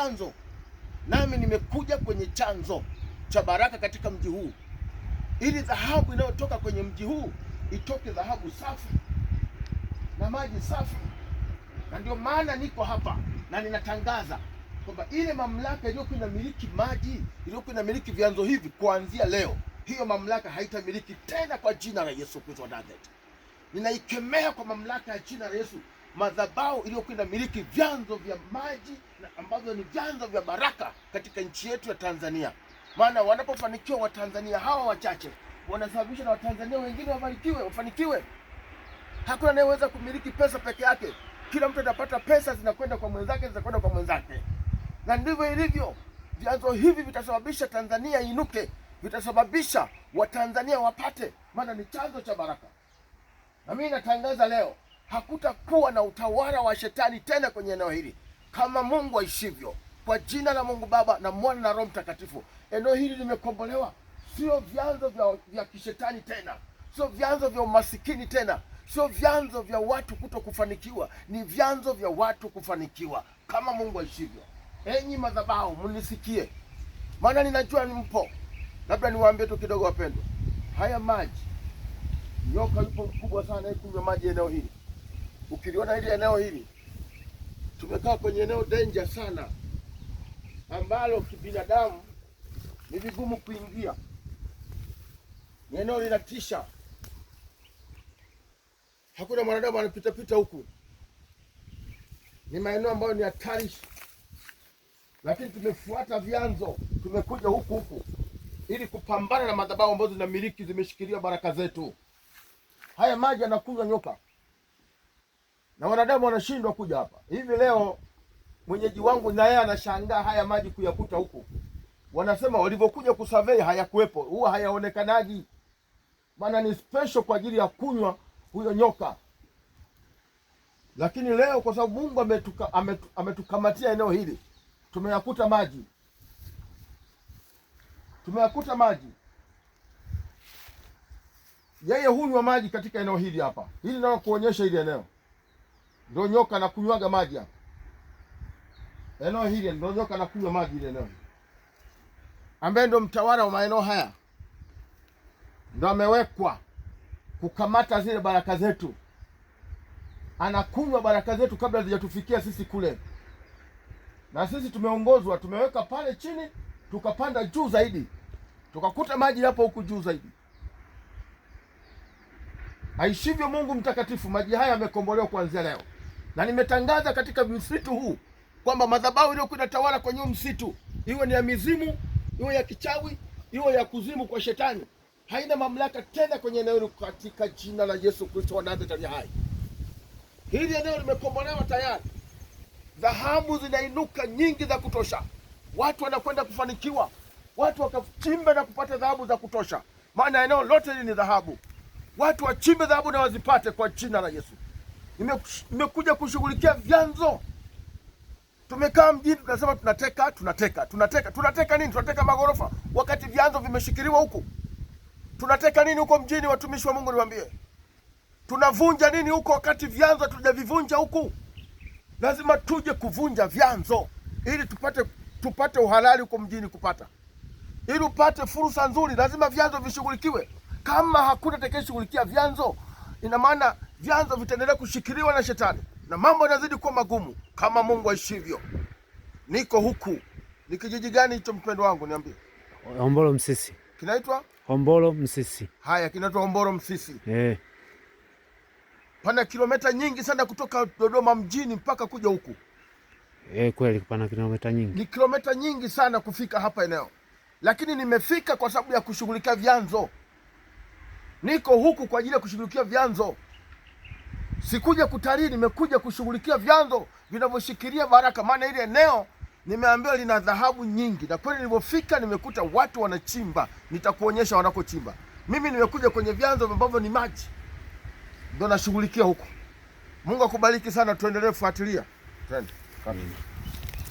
chanzo, nami nimekuja kwenye chanzo cha baraka katika mji huu, ili dhahabu inayotoka kwenye mji huu itoke dhahabu safi na maji safi. Na ndio maana niko hapa na ninatangaza kwamba ile mamlaka iliyokuwa inamiliki maji, iliyokuwa inamiliki vyanzo hivi, kuanzia leo hiyo mamlaka haitamiliki tena kwa jina la Yesu Kristo wa Nazareti. Ninaikemea kwa mamlaka ya jina la Yesu madhabahu iliyokuwa inamiliki vyanzo vya maji na ambavyo ni vyanzo vya baraka katika nchi yetu ya Tanzania. Maana wanapofanikiwa Watanzania hawa wachache wanasababisha na Watanzania wengine wafanikiwe. Hakuna anayeweza kumiliki pesa peke yake. Kila mtu anapata pesa, zinakwenda kwa mwenzake, zinakwenda kwa mwenzake. Na ndivyo ilivyo. Vyanzo hivi vitasababisha Tanzania inuke, vitasababisha Watanzania wapate, maana ni chanzo cha baraka. Na mimi natangaza leo, hakutakuwa na utawala wa shetani tena kwenye eneo hili, kama Mungu aishivyo, kwa jina la Mungu Baba na Mwana na Roho Mtakatifu. Eneo hili limekombolewa, sio vyanzo vya kishetani tena, sio vyanzo vya umasikini tena, sio vyanzo vya watu kuto kufanikiwa, ni vyanzo vya watu kufanikiwa kama Mungu aishivyo. Enyi madhabahu, mnisikie, maana ninajua ni mpo. Labda niwaambie tu kidogo wapendwa, haya maji, nyoka yupo mkubwa sana kunywa maji eneo hili. Ukiliona hili eneo hili, tumekaa kwenye eneo danger sana, ambalo kibinadamu ni vigumu kuingia. Ni eneo linatisha, hakuna mwanadamu anapita huku. Ni maeneo ambayo ni hatari, lakini tumefuata vyanzo, tumekuja huku ili kupambana na madhabahu ambazo zinamiliki, zimeshikilia baraka zetu. Haya maji yanakunywa nyoka na wanadamu wanashindwa kuja hapa. Hivi leo mwenyeji wangu na yeye anashangaa haya maji kuyakuta huku. Wanasema walivyokuja kusurvey hayakuwepo, huwa hayaonekanaji, maana ni special kwa ajili ya kunywa huyo nyoka. Lakini leo kwa sababu Mungu ametukamatia eneo hili, tumeyakuta maji. Yeye hunywa maji katika eneo hili hapa. Hili ndio kuonyesha hili eneo ndio nyoka na kunywaga maji hapa. Eneo hili ndio nyoka na kunywa maji ile eneo. Ambaye ndio mtawala wa maeneo haya, ndio amewekwa kukamata zile baraka zetu. Anakunywa baraka zetu kabla hazijatufikia sisi kule. Na sisi tumeongozwa, tumeweka pale chini, tukapanda juu zaidi, tukakuta maji hapo huku juu zaidi. Aishivyo Mungu mtakatifu, maji haya yamekombolewa kuanzia leo. Na nimetangaza katika msitu huu kwamba madhabahu iliyokuwa inatawala kwenye msitu, iwe ni ya mizimu, iwe ya kichawi, iwe ya kuzimu kwa shetani, haina mamlaka tena kwenye eneo katika jina la Yesu Kristo wa Nazareti aliye hai. Hili eneo limekombolewa tayari. Dhahabu zinainuka nyingi za kutosha. Watu wanakwenda kufanikiwa. Watu wakachimba na kupata dhahabu za kutosha. Maana eneo lote hili ni dhahabu. Watu wachimbe dhahabu na wazipate kwa jina la Yesu. Nimekuja kushughulikia vyanzo. Tumekaa mjini tunasema tunateka nini? Tunateka magorofa wakati vyanzo vimeshikiliwa huku. Tunateka nini huko mjini, watumishi wa Mungu niwaambie? Tunavunja nini huko wakati vyanzo hatujavivunja huku? Lazima tuje kuvunja vyanzo ili tupate uhalali huko mjini kupata. Ili upate fursa nzuri lazima vyanzo vishughulikiwe. Kama hakuna atakayeshughulikia vyanzo, ina maana vyanzo vitaendelea kushikiliwa na shetani na mambo yanazidi kuwa magumu kama Mungu aishivyo. Niko huku. Ni kijiji gani hicho mpendwa wangu niambie? Hombolo Msisi. Kinaitwa Hombolo Msisi. Haya, kinaitwa Hombolo Msisi. Pana kilomita nyingi sana kutoka Dodoma mjini mpaka kuja huku. Kweli pana kilomita nyingi. Ni kilomita nyingi sana kufika hapa eneo. Lakini nimefika kwa sababu ya kushughulikia vyanzo. Niko huku kwa ajili ya kushughulikia vyanzo. Sikuja kutalii, nimekuja kushughulikia vyanzo vinavyoshikilia baraka. Maana ile eneo nimeambiwa lina dhahabu nyingi. Na kweli nilipofika nimekuta watu wanachimba. Nitakuonyesha wanakochimba. Mimi nimekuja kwenye vyanzo ambavyo ni maji, ndio nashughulikia huku. Mungu akubariki sana, tuendelee kufuatilia. Twende.